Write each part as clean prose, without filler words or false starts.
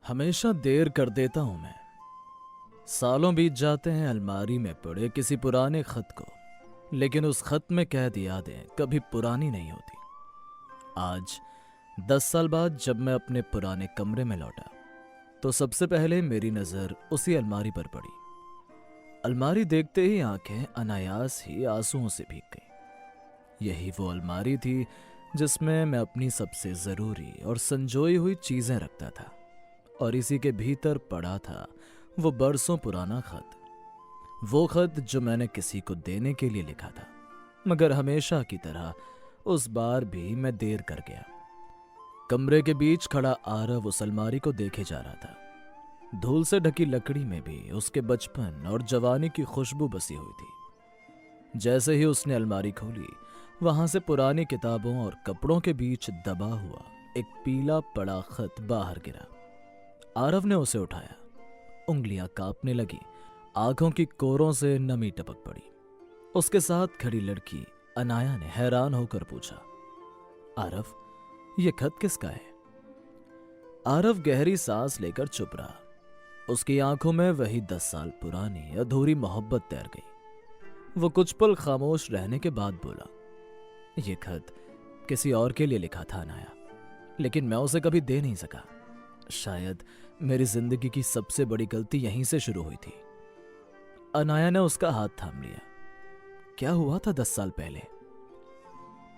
हमेशा देर कर देता हूं मैं। सालों बीत जाते हैं अलमारी में पड़े किसी पुराने खत को, लेकिन उस खत में कैद यादें कभी पुरानी नहीं होती। आज 10 साल बाद जब मैं अपने पुराने कमरे में लौटा तो सबसे पहले मेरी नजर उसी अलमारी पर पड़ी। अलमारी देखते ही आंखें अनायास ही आंसुओं से भीग गई। यही वो अलमारी थी जिसमें मैं अपनी सबसे जरूरी और संजोई हुई चीजें रखता था, और इसी के भीतर पड़ा था वो बरसों पुराना खत। वो खत जो मैंने किसी को देने के लिए लिखा था, मगर हमेशा की तरह उस बार भी मैं देर कर गया। कमरे के बीच खड़ा आरव उस अलमारी को देखे जा रहा था। धूल से ढकी लकड़ी में भी उसके बचपन और जवानी की खुशबू बसी हुई थी। जैसे ही उसने अलमारी खोली, वहां से पुरानी किताबों और कपड़ों के बीच दबा हुआ एक पीला पड़ा खत बाहर गिरा। आरव ने उसे उठाया। उंगलियां कांपने लगी, आंखों की कोरों से नमी टपक पड़ी। उसके साथ खड़ी लड़की अनाया ने हैरान होकर पूछा, आरव, ये खत किसका है? आरव गहरी सांस लेकर चुप रहा। उसकी आंखों में वही 10 साल पुरानी अधूरी मोहब्बत तैर गई। वो कुछ पल खामोश रहने के बाद बोला, ये खत किसी और के लिए लिखा था अनाया, लेकिन मैं उसे कभी दे नहीं सका। शायद मेरी जिंदगी की सबसे बड़ी गलती यहीं से शुरू हुई थी। अनाया ने उसका हाथ थाम लिया। क्या हुआ था 10 साल पहले?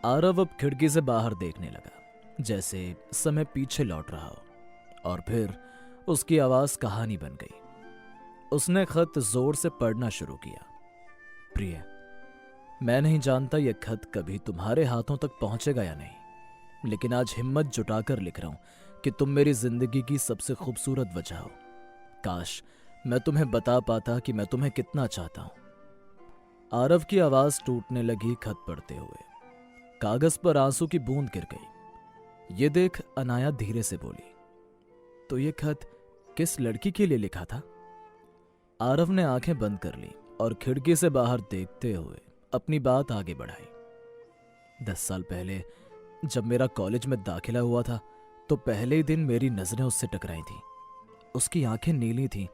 आरव अब खिड़की से बाहर देखने लगा, जैसे समय पीछे लौट रहा हो, और फिर उसकी आवाज कहानी बन गई। उसने खत जोर से पढ़ना शुरू किया। प्रिय, मैं नहीं जानता यह खत कभी तुम्हारे हाथों तक पहुंचेगा या नहीं, लेकिन आज हिम्मत जुटाकर लिख रहा हूं कि तुम मेरी जिंदगी की सबसे खूबसूरत वजह हो। काश मैं तुम्हें बता पाता कि मैं तुम्हें कितना चाहता हूं। आरव की आवाज टूटने लगी खत पढ़ते हुए। कागज पर आंसू की बूंद गिर गई। ये देख अनाया धीरे से बोली, तो ये खत किस लड़की के लिए लिखा था? आरव ने आंखें बंद कर ली और खिड़की से बाहर देखते हुए अपनी बात आगे बढ़ाई। 10 साल पहले जब मेरा कॉलेज में दाखिला हुआ था, तो पहले ही दिन मेरी नजरें उससे टकराई थी। उसकी आंखें नीली थीं,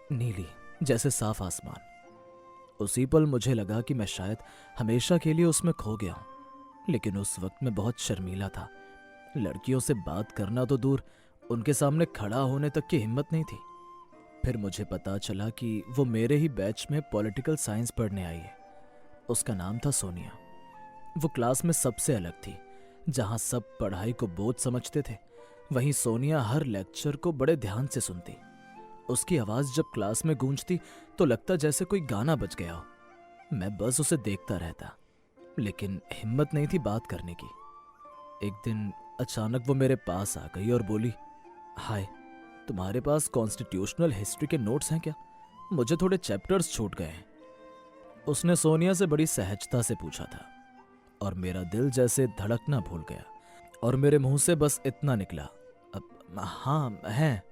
नीली जैसे साफ आसमान। उसी पल मुझे लगा कि मैं शायद हमेशा के लिए उसमें खो गया हूं। लेकिन उस वक्त मैं बहुत शर्मीला था। लड़कियों से बात करना तो दूर, उनके सामने खड़ा होने तक की हिम्मत नहीं थी। फिर मुझे पता चला कि वो मेरे ही बैच में पॉलिटिकल साइंस पढ़ने आई है। उसका नाम था सोनिया। वो क्लास में सबसे अलग थी। जहां सब पढ़ाई को बोझ समझते थे, वहीं सोनिया हर लेक्चर को बड़े ध्यान से सुनती। उसकी आवाज जब क्लास में गूंजती तो लगता जैसे कोई गाना बज गया हो। मैं बस उसे देखता रहता, लेकिन हिम्मत नहीं थी बात करने की। एक दिन अचानक वो मेरे पास आ गई और बोली, हाय, तुम्हारे पास कॉन्स्टिट्यूशनल हिस्ट्री के नोट्स हैं क्या? मुझे थोड़े चैप्टर्स छूट गए हैं। उसने सोनिया से बड़ी सहजता से पूछा था, और मेरा दिल जैसे धड़कना भूल गया, और मेरे मुंह से बस इतना निकला, अब हाँ हैं।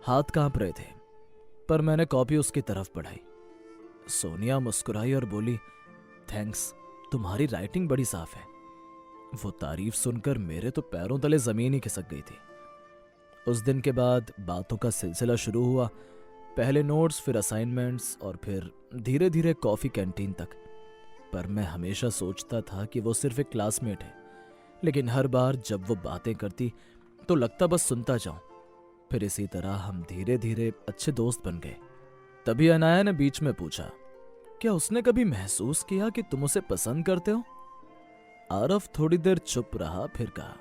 हाथ कांप रहे थे, पर मैंने कॉपी उसकी तरफ बढ़ाई। सोनिया मुस्कुराई और बोली, थैंक्स, तुम्हारी राइटिंग बड़ी साफ है। वो तारीफ सुनकर मेरे तो पैरों तले जमीन ही खिसक गई थी। उस दिन के बाद बातों का सिलसिला शुरू हुआ। पहले नोट्स, फिर असाइनमेंट्स, और फिर धीरे धीरे कॉफी कैंटीन तक। पर मैं हमेशा सोचता था कि वो सिर्फ एक क्लासमेट है, लेकिन हर बार जब वो बातें करती तो लगता बस सुनता जाऊं। फिर इसी तरह हम धीरे धीरे अच्छे दोस्त बन गए। तभी अनाया ने बीच में पूछा, क्या उसने कभी महसूस किया कि तुम उसे पसंद करते हो? आरव थोड़ी देर चुप रहा, फिर कहा,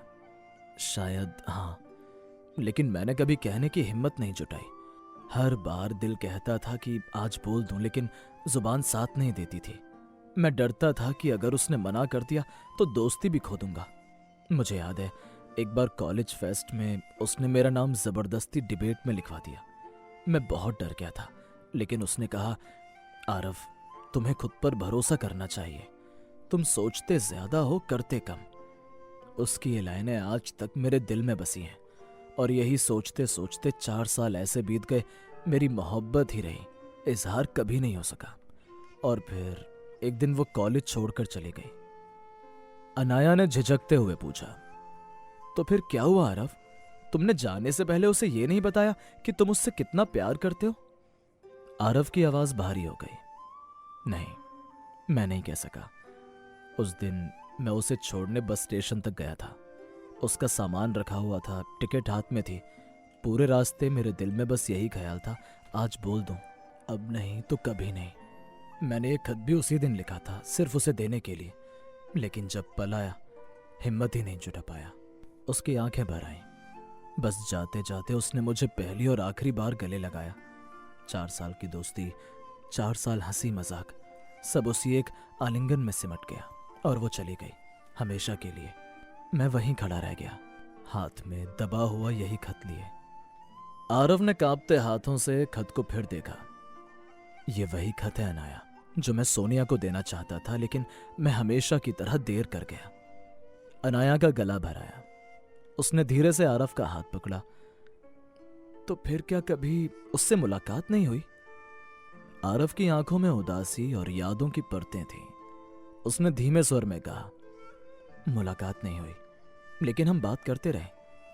शायद हाँ, लेकिन मैंने कभी कहने की हिम्मत नहीं जुटाई। हर बार दिल कहता था कि आज बोल दूं, लेकिन जुबान साथ नहीं देती थी। मैं डरता था कि अगर उसने मना कर दिया तो दोस्ती भी खो दूंगा। मुझे याद है, एक बार कॉलेज फेस्ट में उसने मेरा नाम जबरदस्ती डिबेट में लिखवा दिया। मैं बहुत डर गया था, लेकिन उसने कहा, आरव, तुम्हें खुद पर भरोसा करना चाहिए। तुम सोचते ज्यादा हो, करते कम। उसकी ये लाइनें आज तक मेरे दिल में बसी हैं, और यही सोचते सोचते 4 साल ऐसे बीत गए, मेरी मोहब्बत ही रही, इजहार कभी नहीं हो सका। और फिर एक दिन वो कॉलेज छोड़कर चली गई। अनाया ने झिझकते हुए पूछा, तो फिर क्या हुआ आरव? तुमने जाने से पहले उसे ये नहीं बताया कि तुम उससे कितना प्यार करते हो? आरव की आवाज भारी हो गई। नहीं, मैं नहीं कह सका। उस दिन मैं उसे छोड़ने बस स्टेशन तक गया था। उसका सामान रखा हुआ था, टिकट हाथ में थी। पूरे रास्ते मेरे दिल में बस यही ख्याल था, आज बोल दूं, अब नहीं तो कभी नहीं। मैंने एक खत भी उसी दिन लिखा था, सिर्फ उसे देने के लिए। लेकिन जब पल आया, हिम्मत ही नहीं जुटा पाया। उसकी आंखें भर आईं। बस जाते जाते उसने मुझे पहली और आखिरी बार गले लगाया। 4 साल की दोस्ती, 4 साल हंसी मजाक, सब उसी एक आलिंगन में सिमट गया और वो चली गई, हमेशा के लिए। मैं वहीं खड़ा रह गया, हाथ में दबा हुआ यही खत लिए। आरव ने कांपते हाथों से खत को फिर देखा। ये वही खत है अनाया, जो मैं सोनिया को देना चाहता था, लेकिन मैं हमेशा की तरह देर कर गया। अनाया का गला भर आया। उसने धीरे से आरव का हाथ पकड़ा। तो फिर क्या कभी उससे मुलाकात नहीं हुई? आरव की आंखों में उदासी और यादों की परतें थीं। उसने धीमे स्वर में कहा, मुलाकात नहीं हुई, लेकिन हम बात करते रहे,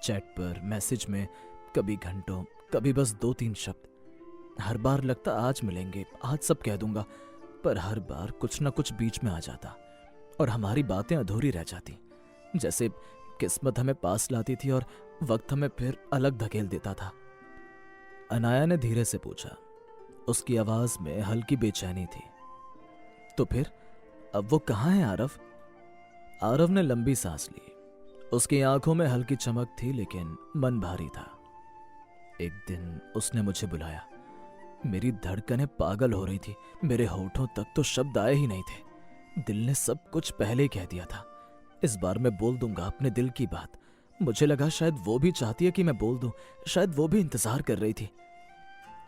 चैट पर, मैसेज में, कभी घंटों, कभी बस 2-3 शब्द। हर बार लगता आज मिलेंगे, आज सब कह दूंगा, पर हर बार कुछ ना कुछ बीच में आ जाता और हमारी बातें अधूरी रह जाती, जैसे किस्मत हमें पास लाती थी और वक्त हमें फिर अलग धकेल देता था। अनाया ने धीरे से पूछा। उसकी आवाज में हल्की बेचैनी थी। तो फिर अब वो कहाँ है आरव? आरव ने लंबी सांस ली। उसकी आंखों में हल्की चमक थी, लेकिन मन भारी था। एक दिन उसने मुझे बुलाया। मेरी धड़कनें पागल हो रही थी, मेरे होठों तक तो शब्द आए ही नहीं थे। दिल ने सब कुछ पहले ही कह दिया था। इस बार मैं बोल दूंगा अपने दिल की बात। मुझे लगा शायद वो भी चाहती है कि मैं बोल दूं, शायद वो भी इंतजार कर रही थी।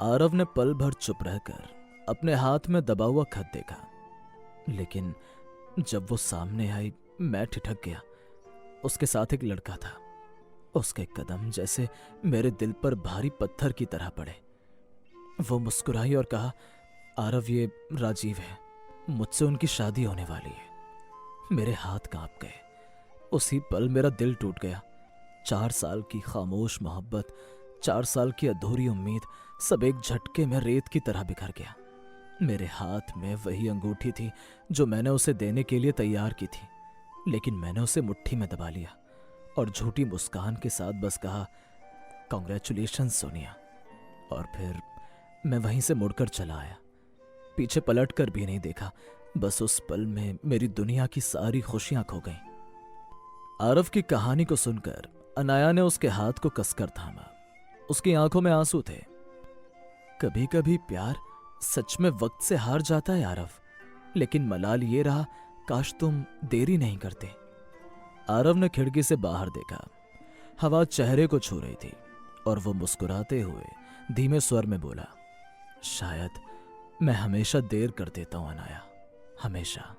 आरव ने पल भर चुप रहकर अपने हाथ में दबा हुआ खत देखा, लेकिन जब वो सामने आई, मैं ठिठक गया। उसके साथ एक लड़का था। उसके कदम जैसे मेरे दिल पर भारी पत्थर की तरह पड़े। वो मुस्कुराई और कहा, आरव, ये राजीव है, मुझसे उनकी शादी होने वाली है। मेरे हाथ कांप गए। उसी पल मेरा दिल टूट गया। 4 साल की खामोश मोहब्बत, 4 साल की अधूरी उम्मीद, सब एक झटके में रेत की तरह बिखर गया। मेरे हाथ में वही अंगूठी थी जो मैंने उसे देने के लिए तैयार की थी, लेकिन मैंने उसे मुट्ठी में दबा लिया और झूठी मुस्कान के साथ बस कहा, कांग्रेचुलेशन सोनिया। और फिर मैं वहीं से मुड़कर चला आया। पीछे पलट कर भी नहीं देखा। बस उस पल में मेरी दुनिया की सारी खुशियां खो गईं। आरव की कहानी को सुनकर अनाया ने उसके हाथ को कसकर थामा। उसकी आंखों में आंसू थे। कभी कभी प्यार सच में वक्त से हार जाता है आरव, लेकिन मलाल ये रहा, काश तुम देरी नहीं करते। आरव ने खिड़की से बाहर देखा। हवा चेहरे को छू रही थी और वो मुस्कुराते हुए धीमे स्वर में बोला, शायद मैं हमेशा देर कर देता हूं अनाया, हमेशा।